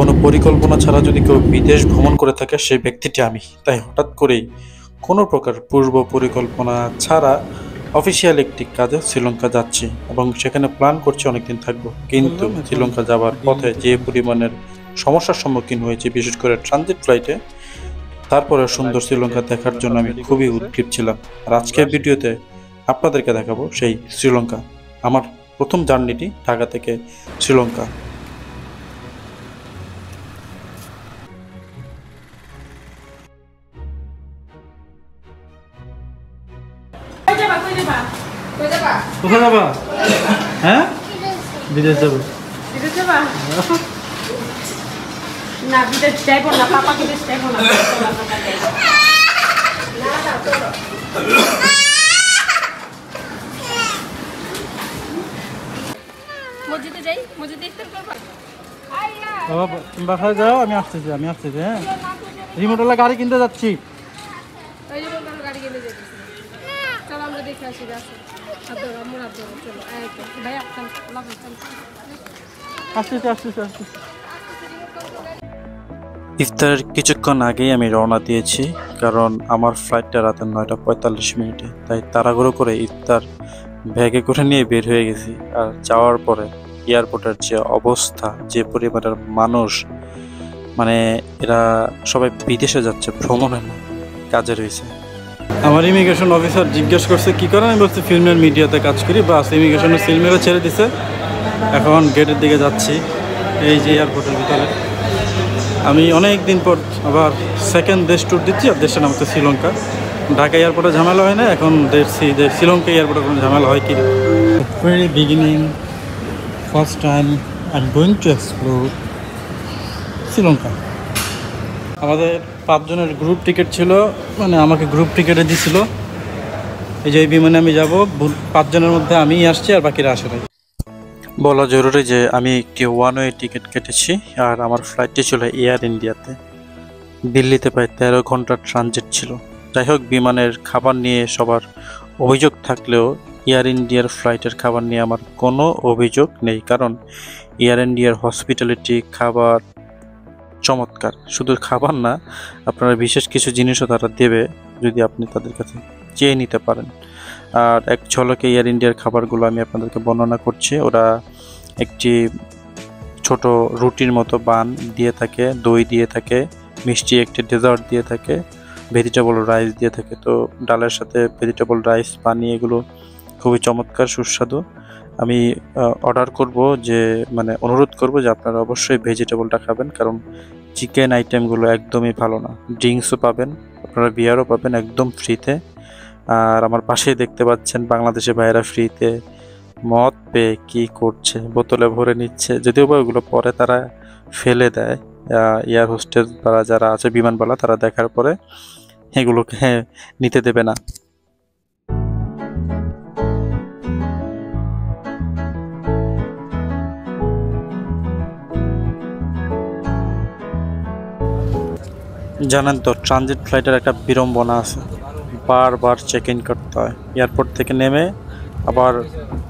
কোনো পরিকল্পনা ছাড়া যদি কেউ বিদেশ ভ্রমণ করে থাকে সেই ব্যক্তিটি আমি। তাই হঠাৎ করেই কোনো প্রকার পূর্ব পরিকল্পনা ছাড়া অফিসিয়াল একটি কাজে শ্রীলঙ্কা যাচ্ছি এবং সেখানে প্ল্যান করছি অনেকদিন থাকবো। কিন্তু শ্রীলঙ্কা যাওয়ার পথে যে পরিমাণের সমস্যার সম্মুখীন হয়েছি, বিশেষ করে ট্রানজিট ফ্লাইটে, তারপরে সুন্দর শ্রীলঙ্কা দেখার জন্য আমি খুবই উদ্গ্রীব ছিলাম। আর আজকের ভিডিওতে আপনাদেরকে দেখাবো সেই শ্রীলঙ্কা, আমার প্রথম জার্নিটি ঢাকা থেকে শ্রীলঙ্কা। কোথায় যাবা? হ্যাঁ, বিদেশ যাবো। বিদেশ যাবা? না, বিদেশ যাইব না, পাপা বিদেশ যাইব না। মসজিদে যাই, মসজিদে ইফতার করবা। বাবা তুমি বাসায় যাও, আমি আসতেছি। হ্যাঁ, রিমোটওয়ালা গাড়ি কিনতে যাচ্ছি। ওই রিমোটওয়ালা গাড়ি কিনতে যাচ্ছি। চলো আমরা দেখে আসি। ইফতারের কিছুক্ষণ আগেই আমি রওনা দিয়েছি, কারণ আমার ফ্লাইটটা রাতে 9:45 তাই তাড়াহুড়ো করে ইফতার ব্যাগে করে নিয়ে বের হয়ে গেছি। আর যাওয়ার পরে এয়ারপোর্টের যে অবস্থা, যে পরিবারের মানুষ, মানে এরা সবাই বিদেশে যাচ্ছে, ভ্রমণে না, কাজে রয়েছে। আমার ইমিগ্রেশন অফিসার জিজ্ঞেস করছে কি করেন, আমি বলছি ফিল্মের মিডিয়াতে কাজ করি। বাস ইমিগ্রেশনের ফিল্মেরও ছেড়ে দিছে। এখন গেটের দিকে যাচ্ছি, এই যে এয়ারপোর্টের ভিতরে। আমি অনেক দিন পর আবার সেকেন্ড দেশ ট্যুর দিচ্ছি, আর দেশের নাম হচ্ছে শ্রীলঙ্কা। ঢাকা এয়ারপোর্টে ঝামেলা হয় না, এখন দেখছি যে শ্রীলঙ্কা এয়ারপোর্টে কোনো ঝামেলা হয় কি। Very beginning, first time I am going to explore Sri Lanka. আমাদের 5 জনের গ্রুপ টিকিট ছিল, মানে আমাকে গ্রুপ টিকিটে দিছিল। এই যে এই বিমানে আমি যাব, 5 জনের মধ্যে আমিই আসছি আর বাকিরা আসে নাই। বলা জরুরি যে আমি একটি ওয়ান ওয়ে টিকিট কেটেছি, আর আমার ফ্লাইটটি ছিল এয়ার ইন্ডিয়াতে। দিল্লিতে প্রায় 13 ঘন্টার ট্রানজিট ছিল। যাই হোক, বিমানের খাবার নিয়ে সবার অভিযোগ থাকলেও এয়ার ইন্ডিয়ার ফ্লাইটের খাবার নিয়ে আমার কোনো অভিযোগ নেই, কারণ এয়ার ইন্ডিয়ার হসপিটালিটি, খাবার চমৎকার। শুধু খাবার না, আপনারা বিশেষ কিছু জিনিসও তারা দেবে যদি আপনি তাদের কাছে চেয়ে নিতে পারেন। আর এক ঝলকে এয়ার ইন্ডিয়ার খাবারগুলো আমি আপনাদেরকে বর্ণনা করছি। ওরা একটি ছোট রুটির মতো বান দিয়ে থাকে, দই দিয়ে থাকে, মিষ্টি একটি ডেজার্ট দিয়ে থাকে, ভেজিটেবল রাইস দিয়ে থাকে। তো ডালের সাথে ভেজিটেবল রাইস, পানি, এগুলো খুবই চমৎকার, সুস্বাদু। আমি অর্ডার করব যে, মানে অনুরোধ করব যে আপনারা অবশ্যই ভেজিটেবলটা খাবেন, কারণ চিকেন আইটেমগুলো একদমই ভালো না। ড্রিঙ্কসও পাবেন, আপনারা বিয়ারও পাবেন একদম ফ্রিতে। আর আমার পাশেই দেখতে পাচ্ছেন বাংলাদেশে ভাইয়েরা ফ্রিতে মদ পেয়ে কি করছে, বোতলে ভরে নিচ্ছে। যদিও বা ওগুলো পরে তারা ফেলে দেয়, এয়ার হোস্টেস বা যারা আছে বিমানবালা, তারা দেখার পরে এগুলোকে নিতে দেবে না। জানেন তো, ট্রানজিট ফ্লাইটের একটা বিড়ম্বনা আছে, বারবার চেক ইন করতে হয়। এয়ারপোর্ট থেকে নেমে আবার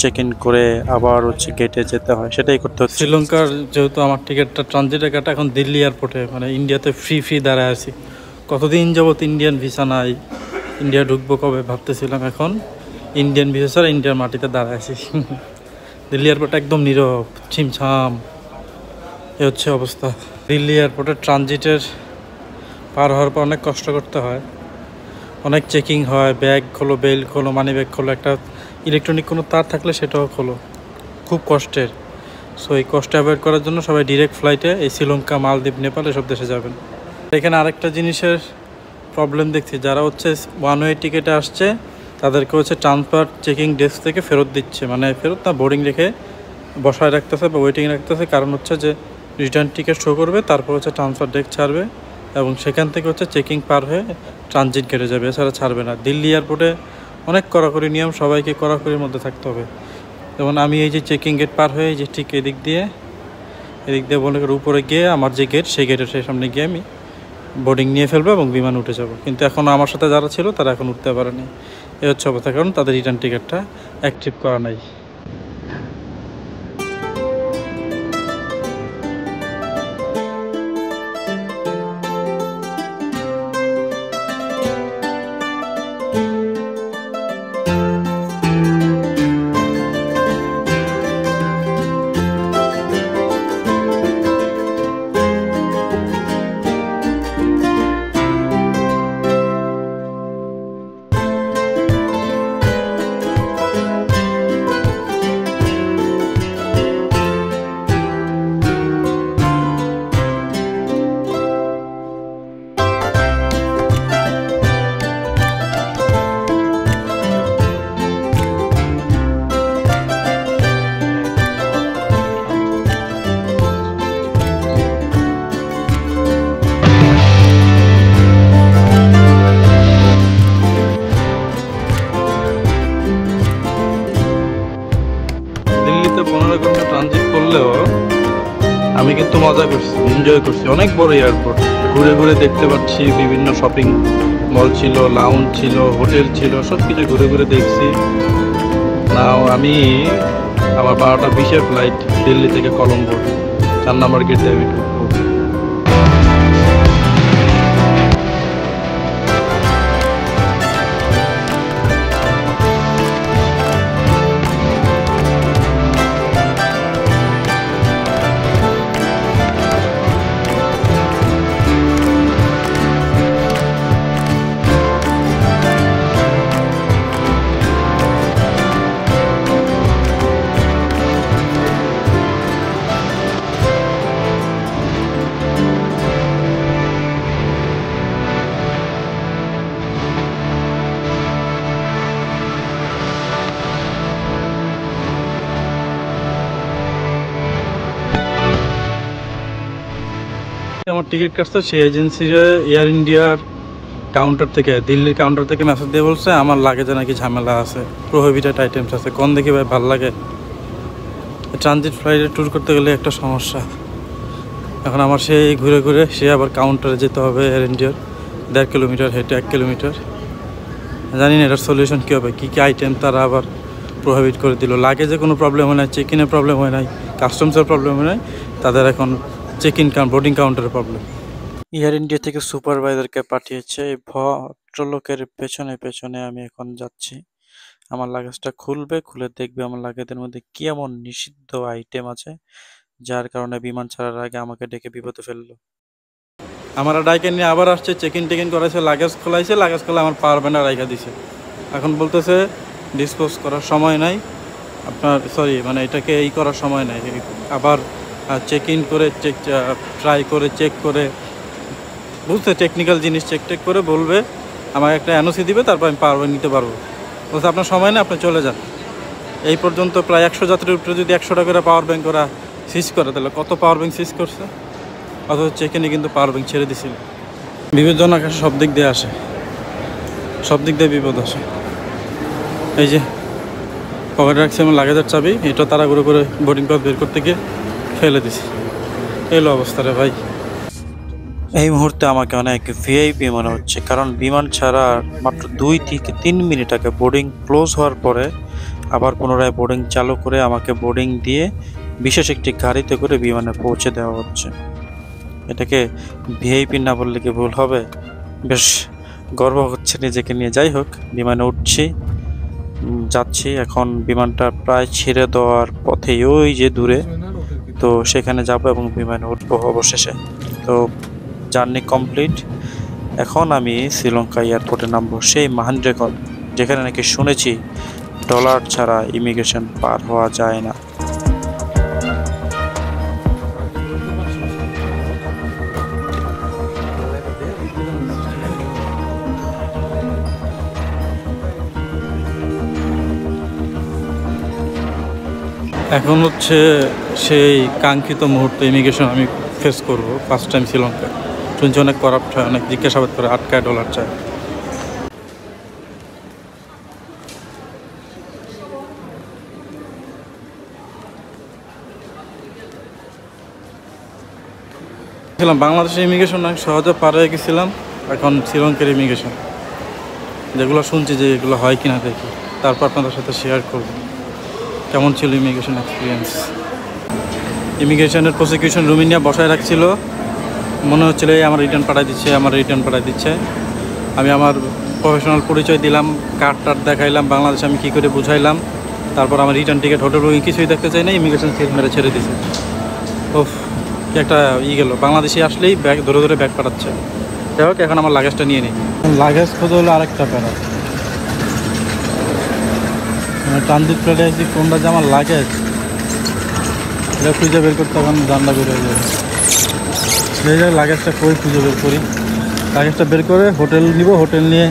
চেক ইন করে আবার গেটে যেতে হয়, সেটাই করতে হচ্ছে। শ্রীলঙ্কার যেহেতু আমার টিকিটটা ট্রানজিটের কাটা, এখন দিল্লি এয়ারপোর্টে, মানে ইন্ডিয়াতে ফ্রি দাঁড়ায় আছি। কতদিন যাবত ইন্ডিয়ান ভিসা নাই, ইন্ডিয়া ঢুকবো কবে ভাবতেছিলাম, এখন ইন্ডিয়ান ভিসা ছাড়া ইন্ডিয়ার মাটিতে দাঁড়ায় আছি। দিল্লি এয়ারপোর্ট একদম নীরব, ছিমছাম, এ হচ্ছে অবস্থা। দিল্লি এয়ারপোর্টের ট্রানজিটের পার হওয়ার পর অনেক কষ্ট করতে হয়, অনেক চেকিং হয়। ব্যাগ খোলো, বেল্ট খোলো, মানি ব্যাগ খোলো, একটা ইলেকট্রনিক কোনো তার থাকলে সেটাও খোলো, খুব কষ্টের। সো এই কষ্ট অ্যাভয়েড করার জন্য সবাই ডিরেক্ট ফ্লাইটে এই শ্রীলঙ্কা, মালদ্বীপ, নেপাল এসব দেশে যাবেন। এখানে আরেকটা জিনিসের প্রবলেম দেখছি, যারা ওয়ান ওয়ে টিকিটে আসছে তাদেরকে ট্রান্সফার চেকিং ডেস্ক থেকে ফেরত দিচ্ছে, মানে ফেরত না, বোর্ডিং রেখে বসায় রাখতেছে বা ওয়েটিং রাখতেছে। কারণ যে রিটার্ন টিকিট শো করবে, তারপর ট্রান্সফার ডেস্ক ছাড়বে এবং সেখান থেকে চেকিং পার হয়ে ট্রানজিট গেটে যাবে, এছাড়া ছাড়বে না। দিল্লি এয়ারপোর্টে অনেক কড়াকড়ি নিয়ম, সবাইকে কড়াকড়ির মধ্যে থাকতে হবে। যেমন আমি এই যে চেকিং গেট পার হয়ে, এই যে ঠিক এদিক দিয়ে মনে করি উপরে গিয়ে আমার যে গেট, সেই গেটের সেই সামনে গিয়ে আমি বোর্ডিং নিয়ে ফেলবো এবং বিমান উঠে যাব। কিন্তু এখন আমার সাথে যারা ছিল তারা এখন উঠতে পারেনি, এই হচ্ছে অবস্থা, কারণ তাদের রিটার্ন টিকিটটা অ্যাক্টিভ করা নাই। আমি কিন্তু মজা করছি, এনজয় করছি। অনেক বড় এয়ারপোর্ট, ঘুরে ঘুরে দেখতে পাচ্ছি। বিভিন্ন শপিং মল ছিল, লাউঞ্জ ছিল, হোটেল ছিল, সব কিছু ঘুরে ঘুরে দেখছি। নাও আমি আমার 12:20 ফ্লাইট দিল্লি থেকে কলম্বো 4 নম্বর গেটে আমি ঢুকবো। আমার টিকিট কাটছে সেই এজেন্সির এয়ার ইন্ডিয়ার কাউন্টার থেকে, দিল্লির কাউন্টার থেকে মেসেজ দিয়ে বলছে আমার লাগেজে নাকি ঝামেলা আছে, প্রোহিবিটেড আইটেমস আছে। কোন দেখি ভাই ভাল লাগে, ট্রানজিট ফ্লাইটে ট্যুর করতে গেলে একটা সমস্যা। এখন আমার সেই ঘুরে ঘুরে সে আবার কাউন্টারে যেতে হবে এয়ার ইন্ডিয়ার, 1.5 কিলোমিটার হেঁটে 1 কিলোমিটার। জানি না এটার সলিউশন কী হবে, কী কী আইটেম তারা আবার প্রোহিবিট করে দিল। লাগেজে কোনো প্রবলেম হয় নাই, চেক ইনের প্রবলেম হয় নাই, কাস্টমসের প্রবলেম হয় নাই, তাদের এখন চেক ইন বোর্ডিং কাউন্টারের প্রবলেম। এয়ার ইন্ডিয়া থেকে সুপারভাইজারকে পাঠিয়েছে। এই ভদ্রলোকের পেছনে পেছনে আমি এখন যাচ্ছি। আমার লাগেজটা খুলবে, খুলে দেখবে আমার লাগেজের মধ্যে কি এমন নিষিদ্ধ আইটেম আছে যার কারণে বিমান ছাড়ার আগে আমাকে ডেকে বিপদে ফেললো। আমার ডাইকে নিয়ে আবার আসছে, চেক ইন টেকিন করেছে, লাগেজ খোলাইছে, লাগেজ খোলা আমার পাওয়ার ব্যান্ডার রাইখা দিছে। এখন বলতেছে ডিসপোজ করার সময় নাই আপনার, সরি মানে এটাকে এই করার সময় নাই, আবার চেক ইন করে ট্রাই করে চেক করে, বুঝতে টেকনিক্যাল জিনিস চেক করে বলবে, আমাকে একটা এনওসি দিবে, তারপর আমি পাওয়ার ব্যাংক নিতে পারবো। বলছে আপনার সময় না, আপনি চলে যান। এই পর্যন্ত প্রায় 100 যাত্রীর উপরে যদি 100 টাকা করে পাওয়ার ব্যাংক ওরা সিজ করে, তাহলে কত পাওয়ার ব্যাংক সিজ করছে। অথচ চেক ইনে কিন্তু পাওয়ার ব্যাংক ছেড়ে দিছিল। বিপজ্জনক আসে, সব দিক দিয়ে আসে, সব দিক দিয়ে বিপদ আসে। এই যে পকেটে রাখছি আমার লাগেজের চাবি, এটা তাড়াহুড়ো করে বোর্ডিং পাস বের করতে গিয়ে ফেলে দিছি। এলো অবস্থা রে ভাই। এই মুহূর্তে আমাকে অনেক ভিআইপি মনে হচ্ছে, কারণ বিমান ছাড়ার মাত্র 2 থেকে 3 মিনিট আগে বোর্ডিং ক্লোজ হওয়ার পরে আবার পুনরায় বোর্ডিং চালু করে আমাকে বোর্ডিং দিয়ে বিশেষ একটি গাড়িতে করে বিমানে পৌঁছে দেওয়া হচ্ছে। এটাকে ভিআইপি না বললে কি ভুল হবে। বেশ গর্ব হচ্ছে নিজেকে নিয়ে। যাই হোক, বিমানে উঠছি, যাচ্ছি। এখন বিমানটা প্রায় ছেড়ে দেওয়ার পথে, ওই যে দূরে, তো সেখানে যাব এবং বিমানে উঠবো অবশেষে। তো জার্নি কমপ্লিট। এখন আমি শ্রীলঙ্কা এয়ারপোর্টে নামবো, সেই মাহেন্দ্রক্ষণ, যেখানে নাকি শুনেছি ডলার ছাড়া ইমিগ্রেশন পার হওয়া যায় না। এখন হচ্ছে সেই কাঙ্ক্ষিত মুহূর্তে ইমিগ্রেশন আমি ফেস করব। ফার্স্ট টাইম শ্রীলঙ্কা, শুনছি অনেক করাপ্ট হয়, অনেক জিজ্ঞাসাবাদ করে, আটকায়, ডলার চায়। বাংলাদেশের ইমিগ্রেশন অনেক সহজে পার হয়ে গেছিলাম, এখন শ্রীলঙ্কার ইমিগ্রেশন যেগুলো শুনছি যে এগুলো হয় কিনা দেখি, তারপর আপনাদের সাথে শেয়ার করব কেমন ছিল ইমিগ্রেশন এক্সপিরিয়েন্স। ইমিগ্রেশনের প্রসিকিউশন রুমে নিয়ে বসায় রাখছিল, মনে হচ্ছিল এই আমার রিটার্ন পাঠাই দিচ্ছে। আমি আমার প্রফেশনাল পরিচয় দিলাম, কার্ড দেখাইলাম, বাংলাদেশে আমি কী করে বুঝাইলাম, তারপর আমার রিটার্ন টিকিট, হোটেল বুকিং কিছুই দেখতে চাই না, ইমিগ্রেশন সিল মেরে ছেড়ে দিছে। ওফ, কি একটা গেল, বাংলাদেশে আসলেই ব্যাগ ধরে ধরে ব্যাগ পাঠাচ্ছে। যাই হোক, এখন আমার লাগেজটা নিয়ে নিই। লাগেজ খোঁজা হলো আরেকটা প্যারা। ট্রানজিট ফ্লাইটে আসছি, কোনটা যে আমার লাগেজ এটা খুঁজে বের করতে এখন জানলা বের হয়ে যাবে। সেই জায়গায় লাগেজটা কই খুঁজে বের করি, লাগেজটা বের করে হোটেল নিব, হোটেল নিয়ে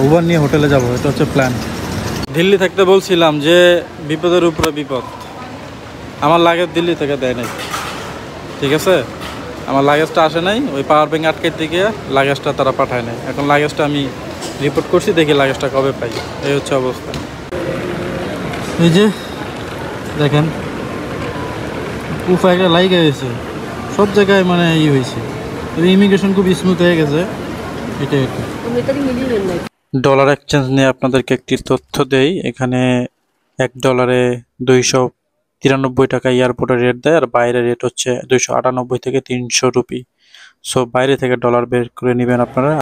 উবার নিয়ে হোটেলে যাব, এটা হচ্ছে প্ল্যান। দিল্লি থাকতে বলছিলাম যে বিপদের উপরে বিপদ, আমার লাগেজ দিল্লি থেকে দেয় নাই, ঠিক আছে, আমার লাগেজটা আসে নাই, ওই পাওয়ার ব্যাংক আটকাইতে গিয়ে লাগেজটা তারা পাঠায় নাই। এখন লাগেজটা আমি রিপোর্ট করছি, দেখি লাগেজটা কবে পাই। এই হচ্ছে অবস্থা। এই যে দেখেন একটা লাইগা গেছে সব জায়গায়, মানে হয়েছে। ইমিগ্রেশন খুব স্মুথ হয়ে গেছে, এটাই আর কি। ডলার এক্সচেঞ্জ নিয়ে আপনাদেরকে একটি তথ্য দেই। এখানে $1 293 টাকা এয়ারপোর্টের রেট দেয়, আর বাইরের রেট হচ্ছে 298 থেকে 300 রুপি। সো বাইরে থেকে ডলার বের করে নেবেন আপনারা।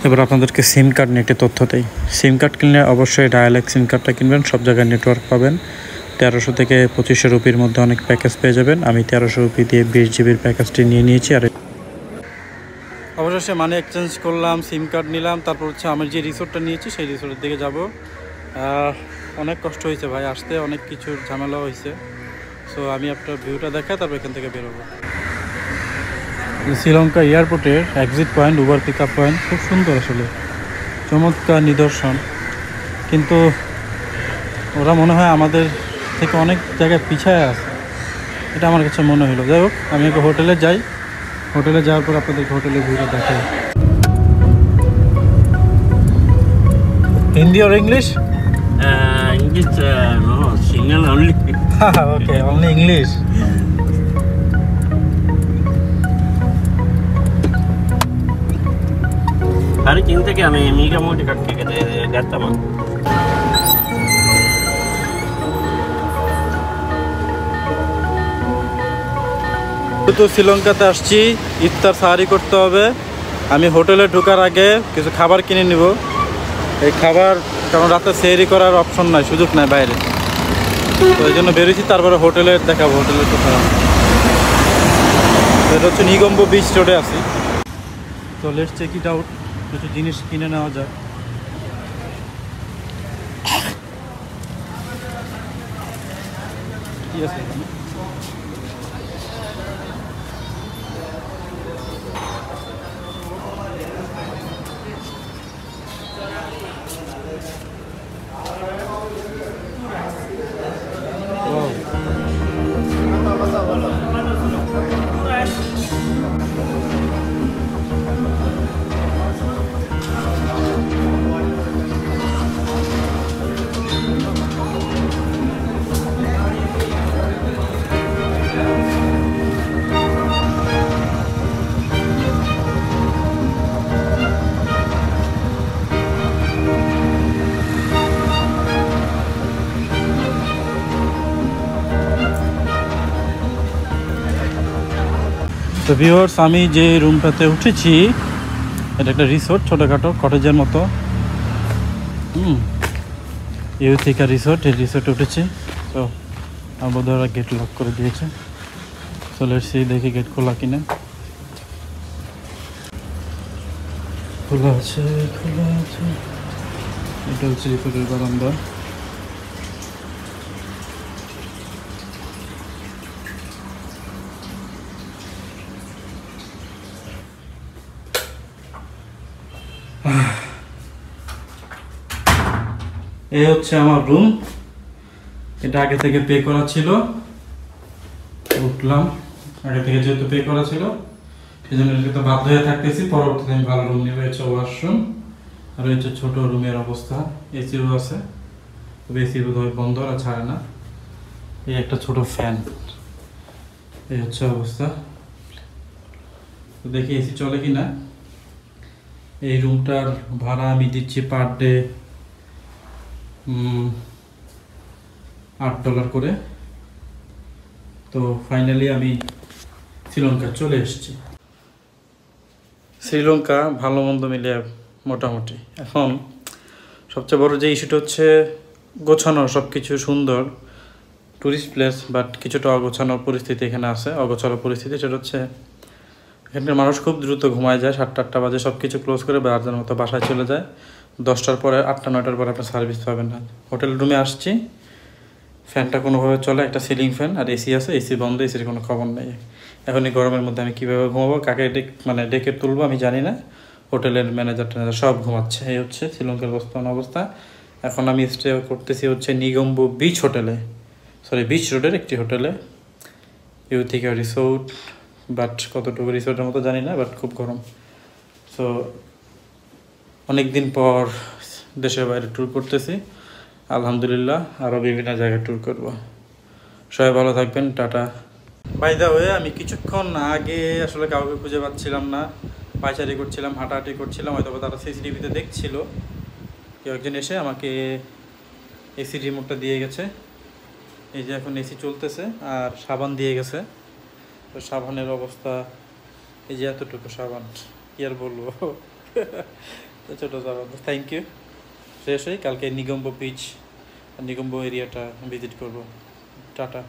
এবার আপনাদেরকে সিম কার্ড নিয়ে একটি তথ্য দেই। সিম কার্ড কিনলে অবশ্যই ডায়ালেক্ট সিম কার্ডটা কিনবেন, সব জায়গায় নেটওয়ার্ক পাবেন। 1300 থেকে 2500 রুপির মধ্যে অনেক প্যাকেজ পেয়ে যাবেন। আমি 1300 রুপি দিয়ে 20 জিবির প্যাকেজটি নিয়ে নিয়েছি। আর অবশেষে মানি এক্সচেঞ্জ করলাম, সিম কার্ড নিলাম, তারপর হচ্ছে আমি যে রিসোর্টটা নিয়েছি সেই রিসোর্টের দিকে যাব। অনেক কষ্ট হয়েছে ভাই আসতে, অনেক কিছুর ঝামেলা হয়েছে। সো আমি আপনার ভিউটা দেখা তারপর এখান থেকে বেরোবো। শ্রীলঙ্কা এয়ারপোর্টের exit point, Uber pick up point খুব সুন্দর, আসলে চমৎকার নিদর্শন। কিন্তু ওরা মনে হয় আমাদের থেকে অনেক জায়গায় পিছায় আছে, এটা আমার কাছে মনে হলো। যাই হোক, আমি একটা হোটেলে যাই, হোটেলে যাওয়ার পর আপনাদেরকে হোটেলের ভিউটা দেখাই। হিন্দি আর English? English, no, single only. Okay, only English. Hari चिंता क्या मैं मीगा मोटी कट के करता हूँ। তো শ্রীলঙ্কাতে আসছি, ইফতার সাহারি করতে হবে। আমি হোটেলে ঢোকার আগে কিছু খাবার কিনে নিব। এই খাবার, কারণ রাতে সেহরি করার অপশন নাই, সুযোগ নাই বাইরে, তো এই জন্য বেরিয়েছি। তারপরে হোটেলে দেখাবো, হোটেলের কোথাও। এটা হচ্ছে নিগম্বো বিচ রোডে আছি। তো লেটস চেক ইট আউট, কিছু জিনিস কিনে নেওয়া যাক। কি আছে এখানে? তো ভিউয়ার্স, আমি যে রুমটাতে উঠেছি এটা একটা রিসোর্ট, ছোটোখাটো কটেজের মতো। ইউথিকা রিসোর্ট, এই রিসোর্টে উঠেছি। তো আমার বোধহয় ওরা গেট লক করে দিয়েছে। চলে এসেছি, দেখি গেট খোলা কিনা। খোলা আছে, খোলা আছে। এটা হচ্ছে রিসোর্টের বারান্দা। এই হচ্ছে আমার রুম, এটা আগে থেকে পে করা ছিল। উঠলাম, আগে থেকে যেহেতু পে করা ছিল সেই জন্য এটাতে বাধ্য হয়ে থাকতেছি। পরবর্তীতে আমি ভালো রুম নেবো। হচ্ছে ওয়াশরুম, আর হচ্ছে ছোট রুমের অবস্থা। এসিও আছে, তবে এসি বোধহয় বন্ধ, আর ছাড়ে না। এই একটা ছোট ফ্যান, এই হচ্ছে অবস্থা। তো দেখি এসি চলে কিনা। এই রুমটার ভাড়া আমি দিচ্ছি পার ডে $8 করে। তো ফাইনালি আমি শ্রীলঙ্কা চলে এসেছি। শ্রীলঙ্কা ভালো মন্দ মিলিয়ে মোটামুটি। এখন সবচেয়ে বড় যে ইস্যুটা হচ্ছে গোছানো, সব কিছু সুন্দর টুরিস্ট প্লেস, বাট কিছুটা অগোছানোর পরিস্থিতি এখানে আছে। অগোছানো পরিস্থিতি সেটা হচ্ছে এখানকার মানুষ খুব দ্রুত ঘুমায় যায়। 7টা-8টা বাজে সব কিছু ক্লোজ করে বাজার মতো বাসায় চলে যায়। 10টার পরে, 8টা-9টার পরে আপনার সার্ভিস পাবেন না। হোটেল রুমে আসছি, ফ্যানটা কোনোভাবে চলে, একটা সিলিং ফ্যান, আর এসি আছে, এসি বন্ধ, এসির কোনো খবর নেই। এখন এই গরমের মধ্যে আমি কীভাবে ঘুমাবো, কাকে ডেকে তুলবো আমি জানি না। হোটেলের ম্যানেজার ট্যানেজার সব ঘুমাচ্ছে। এই হচ্ছে শ্রীলঙ্কার বর্তমান অবস্থা। এখন আমি স্টে করতেছি হচ্ছে নিগম্বো বিচ হোটেলে, বিচ রোডের একটি হোটেলে, ইউথিকা রিসোর্ট। বাট কতটুকু রিসোর্টের মতো জানি না, বাট খুব গরম। সো অনেক দিন পর দেশের বাইরে ট্যুর করতেছি, আলহামদুলিল্লাহ। আরও বিভিন্ন জায়গায় ট্যুর করব। সবাই ভালো থাকবেন, টাটা। বাই দা ওয়ে, আমি কিছুক্ষণ আগে আসলে কাউকে খুঁজে পাচ্ছিলাম না, পায়চারি করছিলাম, হাঁটাহাঁটি করছিলাম, হয়তো তারা সিসিটিভিতে দেখছিল। কেউ একজন এসে আমাকে এসি রিমোটটা দিয়ে গেছে। এই যে এখন এসি চলতেছে আর সাবান দিয়ে গেছে। তো সাবানের অবস্থা এই যে এতটুকু সাবান, কি আর বলবো। তো ছোটো সাবান, থ্যাংক ইউ। শেষ হয়ে কালকে নিগম্ব বিচ, নিগম্ব এরিয়াটা ভিজিট করব। টাটা।